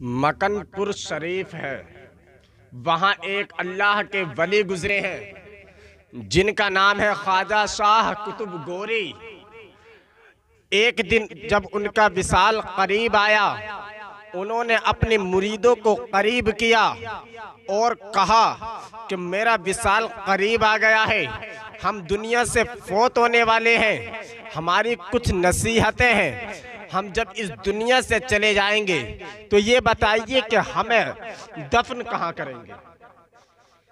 मकनपुर शरीफ है, वहाँ एक अल्लाह के वली गुजरे हैं जिनका नाम है ख्वाजा शाह कुतुब गोरी। एक दिन जब उनका विसाल करीब आया, उन्होंने अपने मुरीदों को करीब किया और कहा कि मेरा विसाल करीब आ गया है, हम दुनिया से फौत होने वाले हैं, हमारी कुछ नसीहतें हैं। हम जब इस दुनिया से चले जाएंगे तो ये बताइए कि हमें दफन कहाँ करेंगे।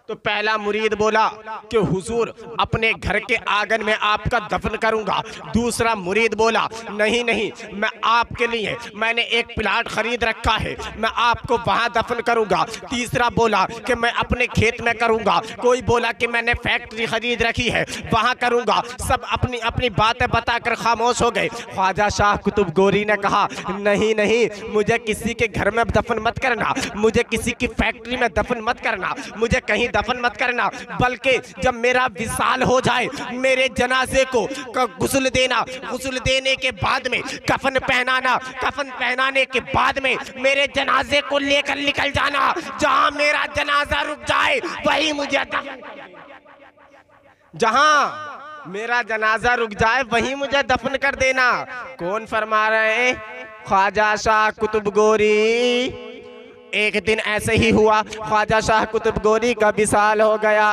तो पहला मुरीद बोला कि हुजूर अपने घर के आंगन में आपका दफन करूंगा। दूसरा मुरीद बोला नहीं नहीं, मैं आपके लिए मैंने एक प्लाट खरीद रखा है, मैं आपको वहां दफन करूंगा। तीसरा बोला कि मैं अपने खेत में करूंगा। कोई बोला कि मैंने फैक्ट्री खरीद रखी है, वहां करूंगा। सब अपनी अपनी बातें बताकर खामोश हो गए। ख्वाजा शाह कुतुब गोरी ने कहा नहीं नहीं, मुझे किसी के घर में दफन मत करना, मुझे किसी की फैक्ट्री में दफन मत करना, मुझे कहीं दफन मत करना, बल्कि जब मेरा विसाल हो जाए मेरे जनाजे को गुस्ल देना, गुस्ल देने के बाद में कफन पहनाना, कफन पहनाने के बाद में मेरे जनाजे को लेकर निकल जाना। जहां मेरा जनाजा रुक जाए वही मुझे दफन, जहां मेरा जनाजा रुक जाए वहीं मुझे दफन कर देना। कौन फरमा रहे हैं? ख्वाजा शाह कुतुब गोरी। एक दिन ऐसे ही हुआ, ख्वाजा शाह कुतुब गोरी का विसाल हो गया।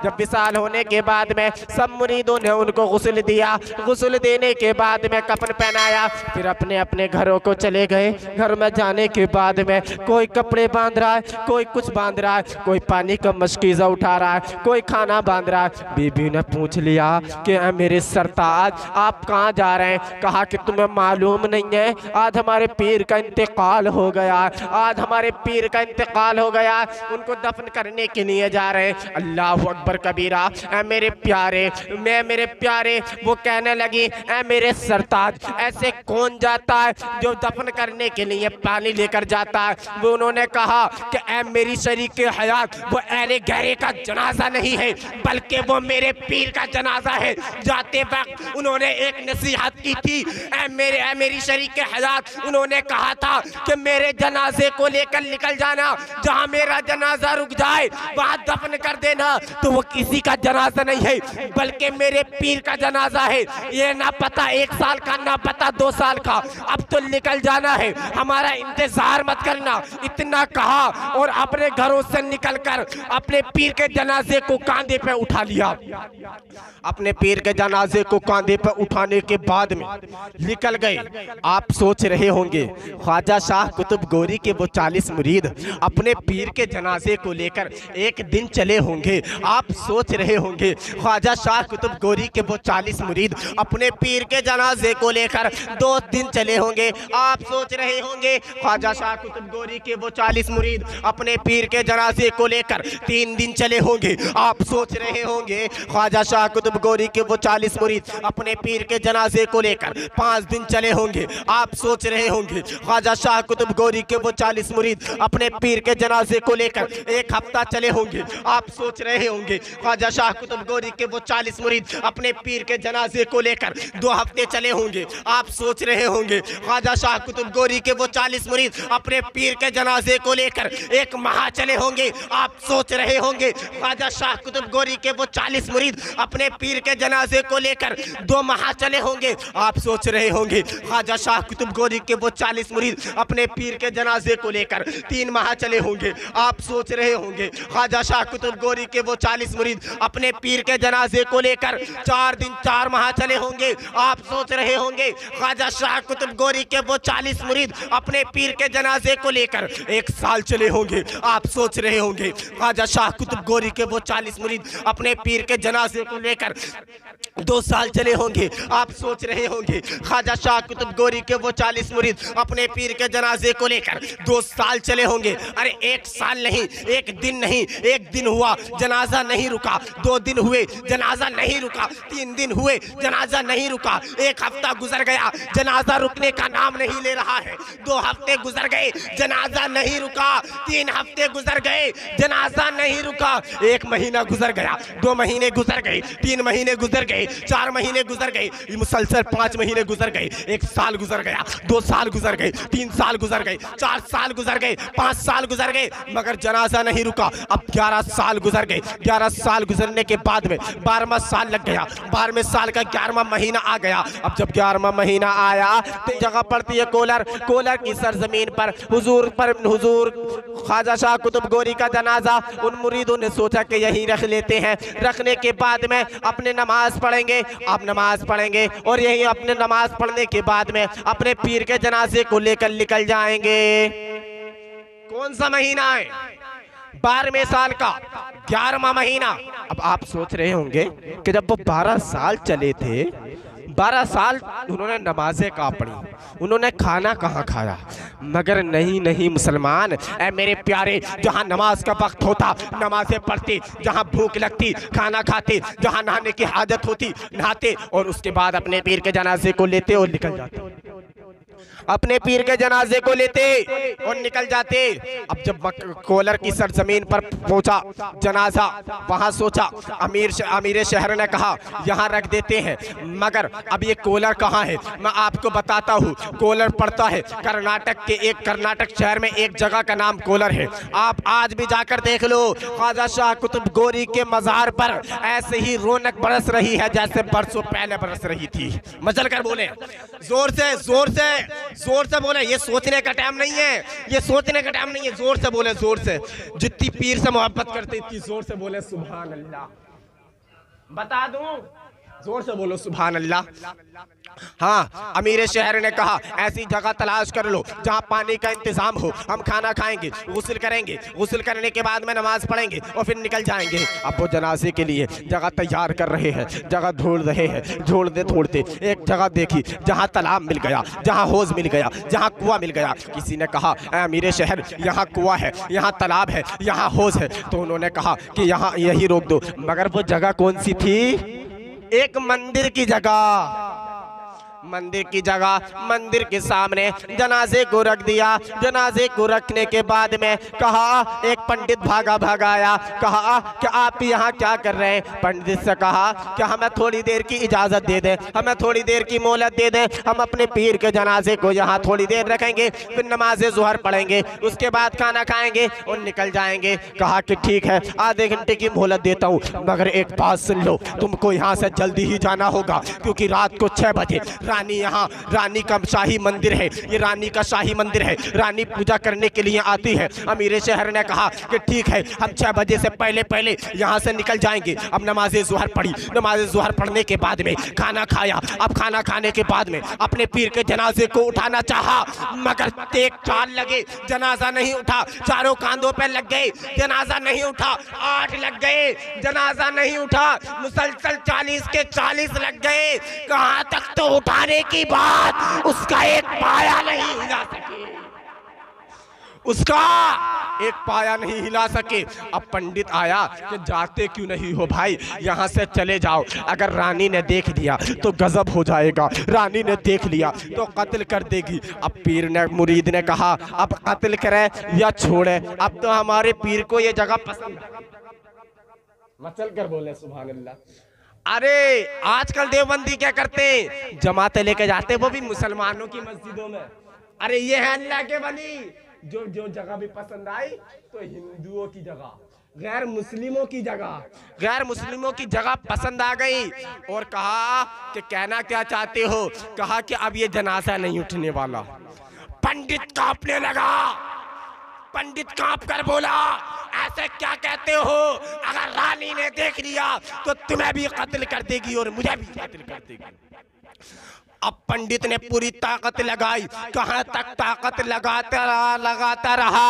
जब विसाल होने के बाद में सब मुरीदों ने उनको गुस्ल दिया, गुस्ल देने के बाद में कफन पहनाया, फिर अपने अपने घरों को चले गए। घर में जाने के बाद में कोई कपड़े बांध रहा है, कोई कुछ बांध रहा है, कोई पानी का मशकीज़ा उठा रहा है, कोई खाना बांध रहा है। बीबी ने पूछ लिया कि मेरे सरताज आप कहाँ जा रहे हैं? कहा कि तुम्हें मालूम नहीं है, आज हमारे पीर का इंतकाल हो गया, आज हमारे पीर का इंतकाल हो गया, उनको दफन करने के लिए जा रहे हैं। अल्लाह अकबर कबीरा। ऐ मेरे प्यारे, मैं मेरे प्यारे, वो कहने लगी ऐ मेरे सरताज, ऐसे कौन जाता है जो दफन करने के लिए पानी लेकर जाता है? वो उन्होंने कहा कि ऐ मेरी शरीक हयात, वो अहले गहरे का जनाजा नहीं है, बल्कि वो मेरे पीर का जनाजा है। जाते वक्त उन्होंने एक नसीहत की थी, ऐ मेरी शरीक हयात, उन्होंने कहा था कि मेरे जनाजे को लेकर निकल जाना, जहां मेरा जनाजा रुक जाए वहां दफन कर देना। तो वो किसी का जनाजा नहीं है, बल्कि मेरे पीर का जनाजा है। ये ना पता 1 साल का, ना पता 2 साल का, अब तो निकल जाना है, हमारा इंतजार मत करना। इतना कहा और अपने घरों से निकलकर अपने पीर के जनाजे को कांधे पे उठा लिया। अपने पीर के जनाजे को कांधे पे उठाने के बाद में निकल गए। आप सोच रहे होंगे ख्वाजा शाह कुतुब गोरी के वो 40 मुरीद अपने पीर के जनाजे को लेकर एक दिन चले होंगे। आप सोच रहे होंगे ख्वाजा शाह कुतुब गोरी के वो 40 मुरीद अपने पीर के जनाजे को लेकर 2 दिन चले होंगे। आप सोच रहे होंगे ख्वाजा शाह कुतुब गोरी के वो 40 मुरीद अपने पीर के जनाजे को लेकर 3 दिन चले होंगे। आप सोच रहे होंगे ख्वाजा शाह कुतुब गोरी के वो 40 मुरीद अपने पीर के जनाजे को लेकर 5 दिन चले होंगे। आप सोच रहे होंगे ख्वाजा शाह कुतुब गोरी के वो 40 मुरीद अपने पीर के जनाजे को लेकर 1 हफ्ता चले होंगे। आप सोच रहे होंगे ख्वाजा शाह कुतुब गोरी के वो 40 मुरीद अपने पीर के जनाजे को लेकर 2 हफ्ते चले होंगे। आप सोच रहे होंगे ख्वाजा शाह कुतुब गोरी के वो 40 मुरीद अपने पीर के जनाजे को लेकर 1 माह चले होंगे। आप सोच रहे होंगे ख्वाजा शाह कुतुब गोरी के वो 40 मुरीद अपने पीर के जनाजे को लेकर 2 माह चले होंगे। आप सोच रहे होंगे ख्वाजा शाह कुतुब गोरी के वो 40 मुरीद अपने पीर के जनाजे को लेकर 3 माह चले होंगे। आप सोच रहे होंगे ख्वाजा शाह कुतुब गोरी के वो 40 मुरीद अपने पीर के जनाजे को लेकर 4 दिन 4 माह चले होंगे। आप सोच रहे होंगे ख्वाजा शाह कुतुब गोरी के वो 40 मुरीद अपने पीर के जनाजे को लेकर 1 साल चले होंगे। आप सोच रहे होंगे ख्वाजा शाह कुतुब गोरी के वो 40 मुरीद अपने पीर के जनाजे को लेकर 2 साल चले होंगे। आप सोच रहे होंगे ख्वाजा शाह कुतुब गोरी के वो 40 मुरीद अपने पीर के जनाजे को लेकर 2 साल चले होंगे। अरे 1 साल नहीं, 1 दिन नहीं, 1 दिन हुआ जनाजा नहीं रुका, 2 दिन हुए जनाजा नहीं रुका, 3 दिन हुए जनाजा नहीं रुका, 1 हफ्ता गुजर गया जनाजा रुकने का नाम नहीं ले रहा है, 2 हफ्ते गुजर गए जनाजा नहीं रुका, 3 हफ्ते गुजर गए जनाजा नहीं रुका, 1 महीना गुजर गया, 2 महीने गुजर गए, 3 महीने गुजर गए, 4 महीने गुजर गए, मुसलसल 5 महीने गुजर गए, 1 साल गुजर गया, 2 साल गुजर गए, 3 साल गुजर गए, 4 साल गुजर गुजर गए, 5 साल गुजर गए, मगर जनाजा नहीं रुका। अब 11 साल गुजर गए। 11 साल गुजरने के बाद में 12वां साल लग गया। 12वें साल का 11वां महीना आ गया। अब जब 11वां महीना आया तो जगह पड़ती है कोलर। कोलर की सरजमीन पर हुजूर ख्वाजा शाह कुतुब गोरी का जनाजा उन मुरीदों ने सोचा कि यहीं रख लेते हैं। रखने के बाद में अपने नमाज पढ़ेंगे। आप नमाज पढ़ेंगे और यहीं अपने नमाज पढ़ने के बाद में अपने पीर के जनाजे को लेकर निकल जाएंगे। कौन सा महीना है? 12वें साल का 11वां महीना। अब आप सोच रहे होंगे कि जब वो 12 साल चले थे, 12 साल उन्होंने नमाजें कहाँ पढ़ी, उन्होंने खाना कहाँ खाया? मगर नहीं मुसलमान, ऐ मेरे प्यारे, जहाँ नमाज का वक्त होता नमाजें पढ़ते, जहाँ भूख लगती खाना खाते, जहाँ नहाने की हाजत होती नहाते, और उसके बाद अपने पीर के जनाजे को लेते और निकल जाते। अपने पीर के जनाजे को लेते और निकल जाते। अब जब कोलर की सरजमीन पर पहुंचा जनाजा, वहां सोचा अमीर शहर ने कहा यहाँ रख देते हैं। मगर अब ये कोलर कहाँ है? मैं आपको बताता हूँ। कोलर पड़ता है कर्नाटक शहर में एक जगह का नाम कोलर है। आप आज भी जाकर देख लो, ख्वाजा शाह कुतुब गोरी के मज़ार पर ऐसे ही रौनक बरस रही है जैसे बरसों पहले बरस रही थी। मचल कर बोले, जोर से बोले। ये सोचने का टाइम नहीं है, ये सोचने का टाइम नहीं है। जोर से बोले, जोर से। जितनी पीर से मोहब्बत करते इतनी जोर से बोले सुभान अल्लाह। बता दूं, जोर से बोलो सुभान अल्लाह। हाँ, अमीर शहर ने कहा ऐसी जगह तलाश कर लो जहाँ पानी का इंतजाम हो, हम खाना खाएंगे, गुस्ल करेंगे, गुस्ल करने के बाद में नमाज पढ़ेंगे और फिर निकल जाएंगे। अब वो जनाजे के लिए जगह तैयार कर रहे हैं, जगह ढूंढ रहे हैं। ढूंढते एक जगह देखी जहाँ तालाब मिल गया, जहाँ हौज मिल गया, जहाँ कुआं मिल गया। किसी ने कहा अमीर शहर, यहाँ कुआं है, यहाँ तालाब है, यहाँ हौज है। तो उन्होंने कहा कि यहाँ यही रोक दो। मगर वो जगह कौन सी थी? एक मंदिर की जगह। मंदिर के सामने जनाजे को रख दिया। जनाजे को रखने के बाद में कहा, एक पंडित भागा आया। कहा कि आप यहाँ क्या कर रहे हैं? पंडित से कहा कि हमें थोड़ी देर की इजाज़त दे दें, हमें थोड़ी देर की मोहलत दे दें, हम अपने पीर के जनाजे को यहाँ थोड़ी देर रखेंगे, फिर नमाज ज़ुहर पढ़ेंगे, उसके बाद खाना खाएंगे और निकल जाएंगे। कहा कि ठीक है, आधे घंटे की मोहलत देता हूँ, मगर एक बात सुन लो, तुमको यहाँ से जल्दी ही जाना होगा, क्योंकि रात को 6 बजे रानी का शाही मंदिर है, ये रानी का शाही मंदिर है, रानी पूजा करने के लिए आती है। अमीर शहर ने कहा कि ठीक है, हम 6 बजे से पहले यहाँ से निकल जाएंगे। अब नमाज ज़ुहर पढ़ी, नमाज ज़ुहर पढ़ने के बाद में खाना खाया। अब खाना खाने के बाद में अपने पीर के जनाजे को उठाना चाहा, मगर एक चाल लगे, जनाजा नहीं उठा। चारों कांधों पर लग गए, जनाजा नहीं उठा। 8 लग गए, जनाजा नहीं उठा। मुसलसल 40 के 40 लग गए। कहाँ तक तो उठाने की बात, उसका एक पाया नहीं हिला सके, उसका एक पाया नहीं हिला सके। अब पंडित आया कि जाते क्यों नहीं हो भाई, यहाँ से चले जाओ, अगर रानी ने देख लिया तो गजब हो जाएगा, रानी ने देख लिया तो कत्ल कर देगी। अब पीर ने, मुरीद ने कहा अब कत्ल करे या छोड़े, अब तो हमारे पीर को ये जगह पसंद है। मचल कर बोले सुभान अल्लाह। अरे आजकल देवबंदी क्या करते हैं, जमाते लेके जाते, वो भी मुसलमानों की मस्जिदों में। अरे ये है अल्लाह के वली, जो जगह भी पसंद आई तो हिंदुओं की जगह, गैर मुस्लिमों की जगह पसंद आ गई। और कहा कि कहना क्या चाहते हो? कहा कि अब ये जनाजा नहीं उठने वाला। पंडित कांपने लगा, पंडित कांप कर बोला ऐसे क्या कहते हो? अगर रानी ने देख लिया तो तुम्हें भी कत्ल कर देगी और मुझे भी कत्ल कर देगी। अब पंडित ने पूरी ताकत लगाई, कहाँ तक ताकत लगाता रहा,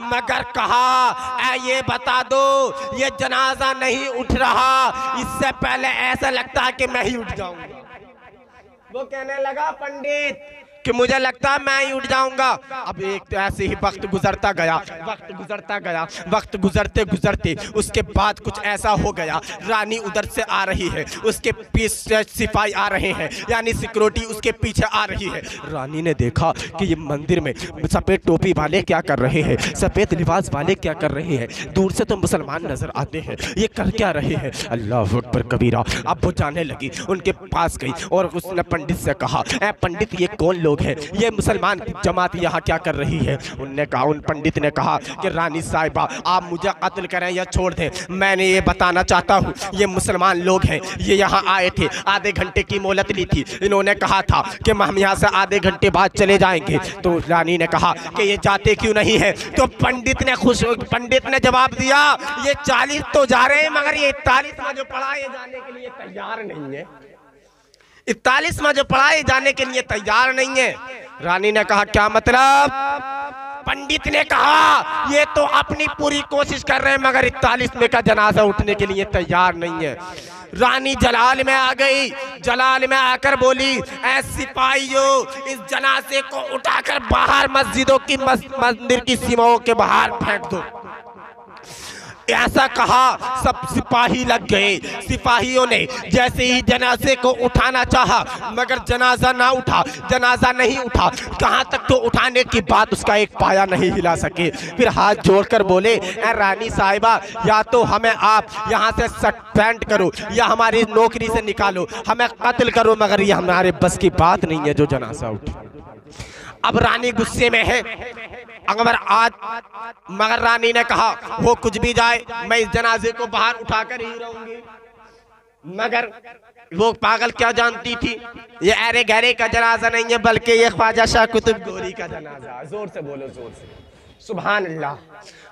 मगर कहा ये बता दो, ये जनाजा नहीं उठ रहा, इससे पहले ऐसा लगता है कि मैं ही उठ जाऊंगा। वो कहने लगा पंडित कि मुझे लगता है मैं ही उठ जाऊंगा। अब एक ऐसे ही वक्त गुजरता गया, वक्त गुजरते उसके बाद कुछ ऐसा हो गया, रानी उधर से आ रही है, उसके पीछे सिपाही आ रहे हैं, यानी सिक्योरिटी उसके पीछे आ रही है। रानी ने देखा कि ये मंदिर में सफ़ेद टोपी वाले क्या कर रहे हैं, सफ़ेद लिबास वाले क्या कर रहे हैं, दूर से तो मुसलमान नजर आते हैं, ये कर क्या रहे हैं। अल्लाह अकबर कबीरा। अब वो जाने लगी, उनके पास गई और उसने पंडित से कहा, ऐ पंडित ये कौन लोग हैं, ये मुसलमान जमात यहाँ क्या कर रही है। उनने कहा, उन पंडित ने कहा कि रानी साहिबा आप मुझे कत्ल करें या छोड़ दें, मैंने ये बताना चाहता हूँ ये मुसलमान लोग हैं, ये यहाँ आए थे, आधे घंटे की मोहलत ली थी, इन्होंने कहा था कि हम यहाँ से आधे घंटे बाद चले जाएंगे। तो रानी ने कहा कि ये जाते क्यों नहीं है। तो पंडित ने जवाब दिया, ये 40 तो जा रहे हैं मगर ये 41 में जो पढ़ाए जाने के लिए तैयार नहीं है, 41 में जो पढ़ाए जाने के लिए तैयार नहीं है। रानी ने कहा क्या मतलब। पंडित ने कहा ये तो अपनी पूरी कोशिश कर रहे हैं मगर 41 में का जनाजा उठने के लिए तैयार नहीं है। रानी जलाल में आ गई, जलाल में आकर बोली, ऐ सिपाहियों इस जनाजे को उठाकर बाहर मस्जिदों की मंदिर की सीमाओं के बाहर फेंक दो। ऐसा कहा, सब सिपाही लग गए। सिपाहियों ने जैसे ही जनाजे को उठाना चाहा मगर जनाजा ना उठा, जनाजा नहीं उठा। कहाँ तक तो उठाने की बात, उसका एक पाया नहीं हिला सके। फिर हाथ जोड़कर बोले, ऐ रानी साहिबा या तो हमें आप यहाँ से सस्पेंड करो या हमारी नौकरी से निकालो, हमें कत्ल करो, मगर ये हमारे बस की बात नहीं है जो जनाजा उठे। अब रानी गुस्से में है मगर रानी ने कहा वो कुछ भी जाए, मैं इस जनाजे को बाहर उठाकर ही रहूंगी। मगर वो पागल क्या जानती थी, ये अरे गहरे का जनाजा नहीं है बल्कि ये ख्वाजा शाह कुतुब गोरी का जनाजा। जोर से बोलो, जोर से सुभान अल्लाह।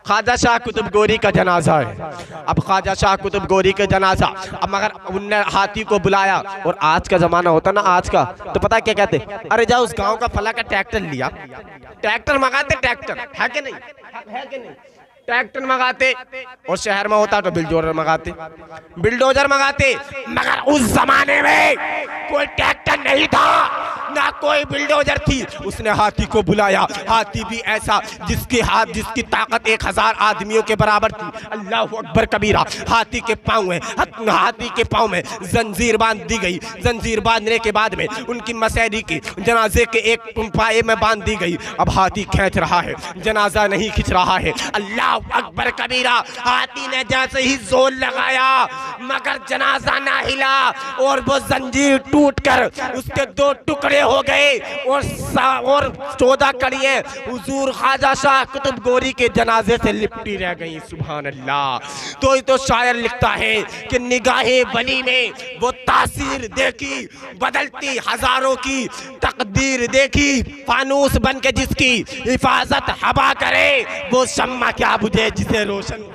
ख्वाजा शाह कुतुब गोरी का जनाजा है। अब ख्वाजा शाह कुतुब गोरी का जनाजा, अब मगर उनने हाथी को बुलाया। और आज का जमाना होता ना, आज का तो पता क्या कहते, अरे जाओ उस गांव का फला का ट्रैक्टर लिया, ट्रैक्टर मंगाते, ट्रैक्टर है कि नहीं, है कि नहीं, ट्रैक्टर मंगाते। और शहर में होता तो बिल्डोजर मंगाते, बिल्डोजर मंगाते। मगर उस जमाने में कोई ट्रैक्टर नहीं था ना कोई बिल्डोजर थी। उसने हाथी को बुलाया, हाथी भी ऐसा जिसकी ताकत 1000 आदमियों के बराबर थी। अल्लाह अकबर कबीरा। हाथी के पाँव में जंजीर बांध दी गई। जंजीर बांधने के बाद में उनकी मसैरी की जनाजे के एक पाये में बांध दी गई। अब हाथी खींच रहा है, जनाजा नहीं खींच रहा है। अल्लाह अकबर कबीरा। हाथी ने जैसे ही जोर लगाया मगर जनाजा ना हिला और वो जंजीर टूटकर उसके 2 टुकड़े हो गए और 14 कड़ियां हुजूर ख्वाजा शाह कुतुब गोरी के जनाजे से लिपटी रह गई। सुभान अल्लाह। तो शायर लिखता है कि निगाहे वली में वो तासीर देखी, बदलती हजारों की तकदीर देखी। फानूस बन के जिसकी हिफाजत हवा करे वो शम्मा क्या बुझे जिसे रोशन,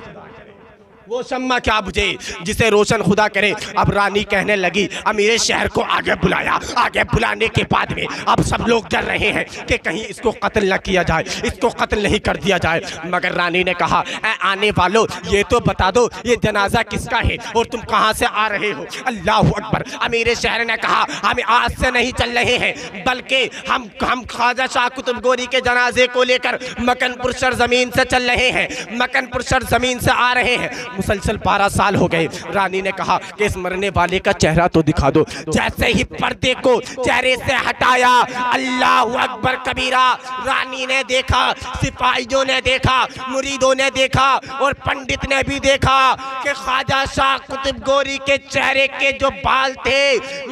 वो शम्मा क्या बुझे जिसे रोशन खुदा करे। अब रानी कहने लगी, अमीर शहर को आगे बुलाया। आगे बुलाने के बाद में अब सब लोग डर रहे हैं कि कहीं इसको कत्ल न किया जाए, इसको कत्ल नहीं कर दिया जाए। मगर रानी ने कहा, आने वालों ये तो बता दो ये जनाजा किसका है और तुम कहाँ से आ रहे हो। अल्लाह अकबर। अमीर शहर ने कहा, हम आज से नहीं चल रहे हैं बल्कि हम ख्वाजा शाह कुतुब गोरी के जनाजे को लेकर मकनपुर सरजमीन से चल रहे हैं, मकनपुर सरजमीन से आ रहे हैं। मुसलसल 12 साल हो गए। रानी ने कहा कि इस मरने वाले का चेहरा तो दिखा दो। जैसे ही पर्दे को चेहरे से हटाया, अल्लाह अकबर कबीरा। रानी ने देखा, सिपाहियों ने देखा, मुरीदों ने देखा और पंडित ने भी देखा कि ख्वाजा शाह कुतुब गोरी के चेहरे के जो बाल थे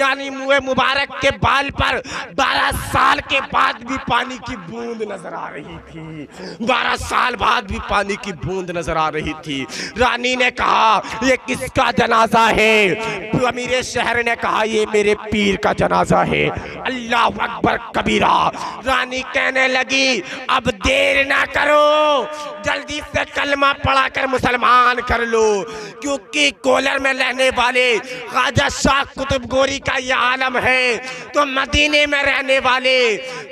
यानी मुँह मुबारक के बाल पर 12 साल के बाद भी पानी की बूंद नजर आ रही थी। 12 साल बाद भी पानी की बूंद नजर आ रही थी। रानी ने कहा ये किसका जनाजा है। तो अमीर शहर ने कहा ये मेरे पीर का जनाजा है। अल्लाह अकबर कबीरा। रानी कहने लगी, अब देर ना करो, जल्दी से कलमा पढ़ा कर मुसलमान कर लो, क्योंकि कोलर में रहने वाले ख्वाजा शाह कुतुब गोरी का ये आलम है तो मदीने में रहने वाले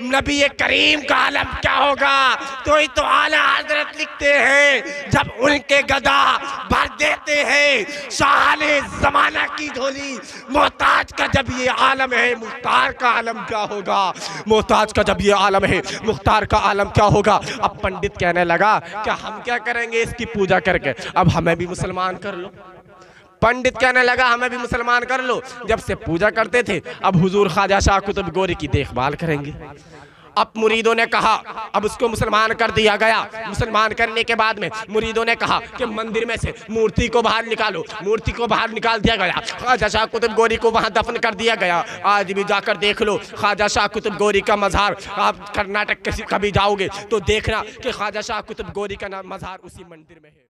नबी करीम का आलम क्या होगा। तो आला हजरत लिखते हैं, जब उनके गदा भर देते हैं शाहाने जमाना की झोली। मोहताज का जब ये आलम है मुख्तार का आलम क्या होगा। मोहताज का जब ये आलम है मुख्तार का आलम क्या होगा। अब पंडित कहने लगा, क्या हम क्या करेंगे इसकी पूजा करके, अब हमें भी मुसलमान कर लो। पंडित कहने लगा, हमें भी मुसलमान कर लो। जब से पूजा करते थे अब हुजूर ख्वाजा शाह कुतुब गोरी की देखभाल करेंगे। अब मुरीदों ने कहा, अब उसको मुसलमान कर दिया गया। मुसलमान करने के बाद में मुरीदों ने कहा कि मंदिर में से मूर्ति को बाहर निकालो। मूर्ति को बाहर निकाल दिया गया। ख्वाजा शाह कुतुब गोरी को वहां दफन कर दिया गया। आज भी जाकर देख लो ख्वाजा शाह कुतुब गोरी का मज़ार। आप कर्नाटक कभी जाओगे तो देखना कि ख्वाजा शाह कुतुब गोरी का मज़ार उसी मंदिर में है।